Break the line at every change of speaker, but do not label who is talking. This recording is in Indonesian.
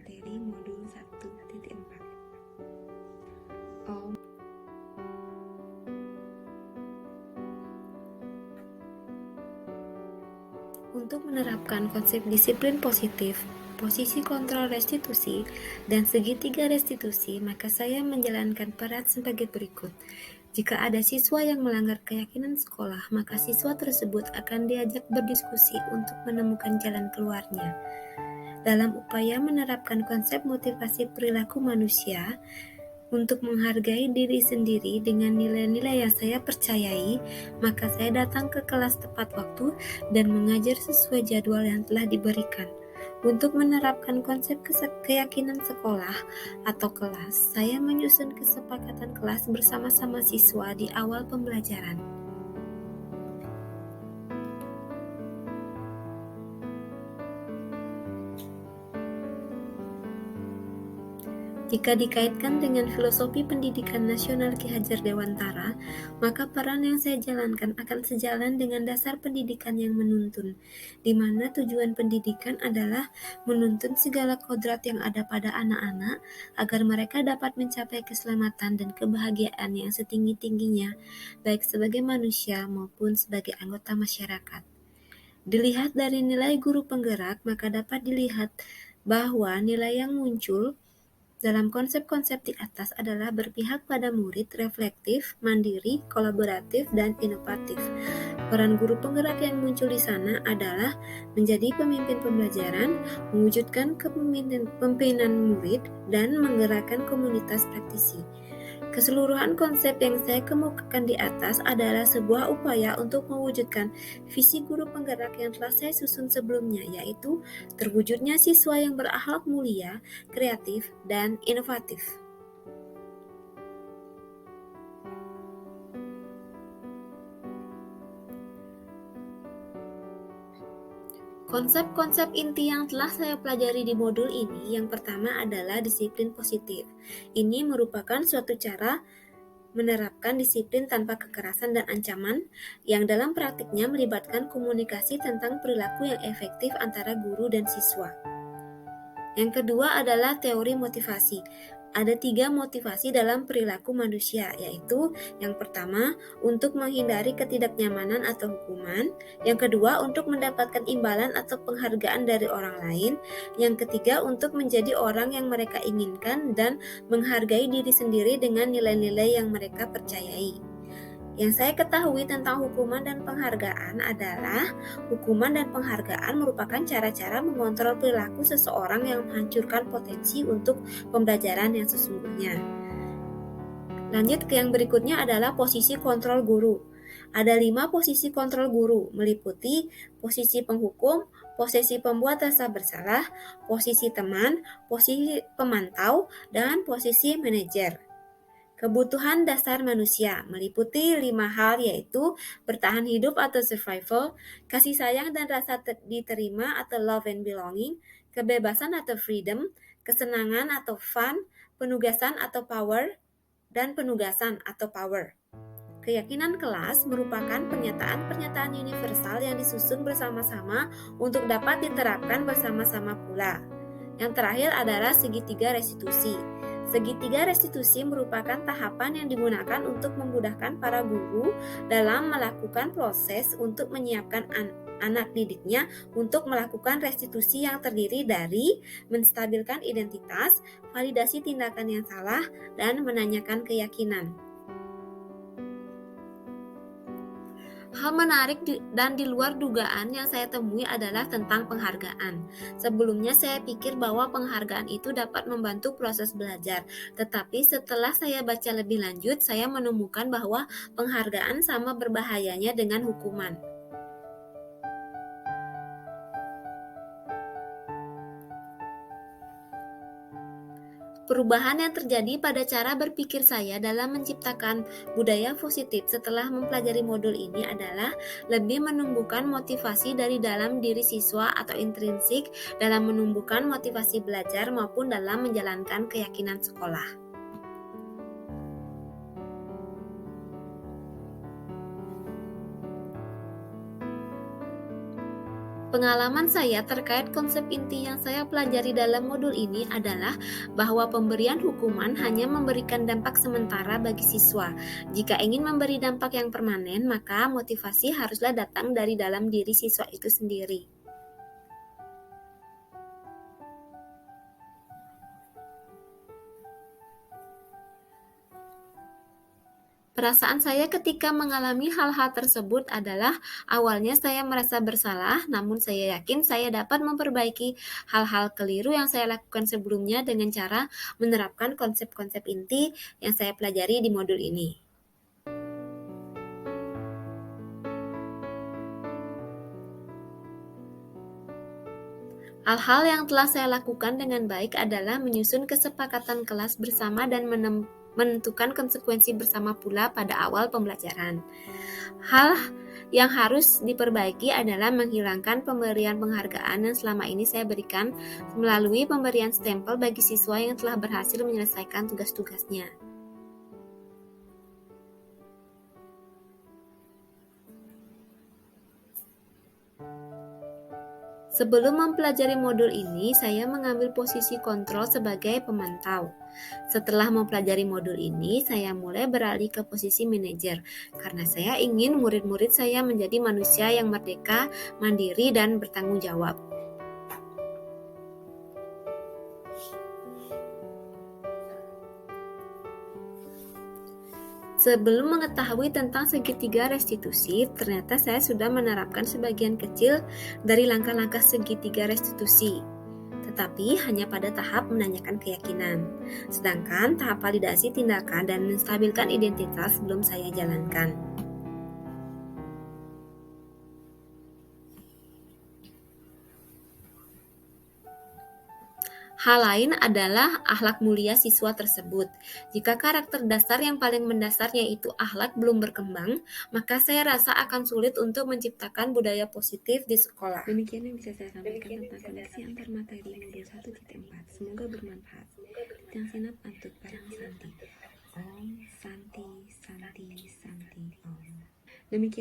materi modul 1.4. Untuk menerapkan konsep disiplin positif, posisi kontrol restitusi, dan segitiga restitusi, maka saya menjalankan peran sebagai berikut. Jika ada siswa yang melanggar keyakinan sekolah, maka siswa tersebut akan diajak berdiskusi untuk menemukan jalan keluarnya. Dalam upaya menerapkan konsep motivasi perilaku manusia, untuk menghargai diri sendiri dengan nilai-nilai yang saya percayai, maka saya datang ke kelas tepat waktu dan mengajar sesuai jadwal yang telah diberikan. Untuk menerapkan konsep keyakinan sekolah atau kelas, saya menyusun kesepakatan kelas bersama-sama siswa di awal pembelajaran. Jika dikaitkan dengan filosofi pendidikan nasional Ki Hajar Dewantara, maka peran yang saya jalankan akan sejalan dengan dasar pendidikan yang menuntun, di mana tujuan pendidikan adalah menuntun segala kodrat yang ada pada anak-anak agar mereka dapat mencapai keselamatan dan kebahagiaan yang setinggi-tingginya, baik sebagai manusia maupun sebagai anggota masyarakat. Dilihat dari nilai guru penggerak, maka dapat dilihat bahwa nilai yang muncul dalam konsep-konsep di atas adalah berpihak pada murid, reflektif, mandiri, kolaboratif, dan inovatif. Peran guru penggerak yang muncul di sana adalah menjadi pemimpin pembelajaran, mewujudkan kepemimpinan murid, dan menggerakkan komunitas praktisi. Keseluruhan konsep yang saya kemukakan di atas adalah sebuah upaya untuk mewujudkan visi guru penggerak yang telah saya susun sebelumnya, yaitu terwujudnya siswa yang berakhlak mulia, kreatif, dan inovatif. Konsep-konsep inti yang telah saya pelajari di modul ini, yang pertama adalah disiplin positif. Ini merupakan suatu cara menerapkan disiplin tanpa kekerasan dan ancaman, yang dalam praktiknya melibatkan komunikasi tentang perilaku yang efektif antara guru dan siswa. Yang kedua adalah teori motivasi. Ada 3 motivasi dalam perilaku manusia, yaitu yang pertama, untuk menghindari ketidaknyamanan atau hukuman. Yang kedua, untuk mendapatkan imbalan atau penghargaan dari orang lain. Yang ketiga, untuk menjadi orang yang mereka inginkan dan menghargai diri sendiri dengan nilai-nilai yang mereka percayai. Yang saya ketahui tentang hukuman dan penghargaan adalah hukuman dan penghargaan merupakan cara-cara mengontrol perilaku seseorang yang menghancurkan potensi untuk pembelajaran yang sesungguhnya. Lanjut ke yang berikutnya adalah posisi kontrol guru. Ada 5 posisi kontrol guru, meliputi posisi penghukum, posisi pembuat rasa bersalah, posisi teman, posisi pemantau, dan posisi manajer. Kebutuhan dasar manusia meliputi 5 hal, yaitu bertahan hidup atau survival, kasih sayang dan rasa diterima atau love and belonging, kebebasan atau freedom, kesenangan atau fun, penugasan atau power, dan penugasan atau power. Keyakinan kelas merupakan pernyataan-pernyataan universal yang disusun bersama-sama untuk dapat diterapkan bersama-sama pula. Yang terakhir adalah segitiga restitusi. Segitiga restitusi merupakan tahapan yang digunakan untuk memudahkan para guru dalam melakukan proses untuk menyiapkan anak didiknya untuk melakukan restitusi yang terdiri dari menstabilkan identitas, validasi tindakan yang salah, dan menanyakan keyakinan. Hal menarik dan di luar dugaan yang saya temui adalah tentang penghargaan. Sebelumnya saya pikir bahwa penghargaan itu dapat membantu proses belajar, tetapi setelah saya baca lebih lanjut, saya menemukan bahwa penghargaan sama berbahayanya dengan hukuman. Perubahan yang terjadi pada cara berpikir saya dalam menciptakan budaya positif setelah mempelajari modul ini adalah lebih menumbuhkan motivasi dari dalam diri siswa atau intrinsik dalam menumbuhkan motivasi belajar maupun dalam menjalankan keyakinan sekolah. Pengalaman saya terkait konsep inti yang saya pelajari dalam modul ini adalah bahwa pemberian hukuman hanya memberikan dampak sementara bagi siswa. Jika ingin memberi dampak yang permanen, maka motivasi haruslah datang dari dalam diri siswa itu sendiri. Perasaan saya ketika mengalami hal-hal tersebut adalah awalnya saya merasa bersalah, namun saya yakin saya dapat memperbaiki hal-hal keliru yang saya lakukan sebelumnya dengan cara menerapkan konsep-konsep inti yang saya pelajari di modul ini. Hal-hal yang telah saya lakukan dengan baik adalah menyusun kesepakatan kelas bersama dan menentukan konsekuensi bersama pula pada awal pembelajaran. Hal yang harus diperbaiki adalah menghilangkan pemberian penghargaan yang selama ini saya berikan melalui pemberian stempel bagi siswa yang telah berhasil menyelesaikan tugas-tugasnya. Sebelum mempelajari modul ini, saya mengambil posisi kontrol sebagai pemantau. Setelah mempelajari modul ini, saya mulai beralih ke posisi manajer, karena saya ingin murid-murid saya menjadi manusia yang merdeka, mandiri, dan bertanggung jawab. Sebelum mengetahui tentang segitiga restitusi, ternyata saya sudah menerapkan sebagian kecil dari langkah-langkah segitiga restitusi, tetapi hanya pada tahap menanyakan keyakinan. Sedangkan tahap validasi tindakan dan menstabilkan identitas belum saya jalankan. Hal lain adalah akhlak mulia siswa tersebut. Jika karakter dasar yang paling mendasar yaitu akhlak belum berkembang, maka saya rasa akan sulit untuk menciptakan budaya positif di sekolah. Demikian yang bisa saya sampaikan tentang koneksi antar materi modul 1.4. Semoga bermanfaat. Yang senap antut parang santi. Om Santi Santi Santi Om. Demikian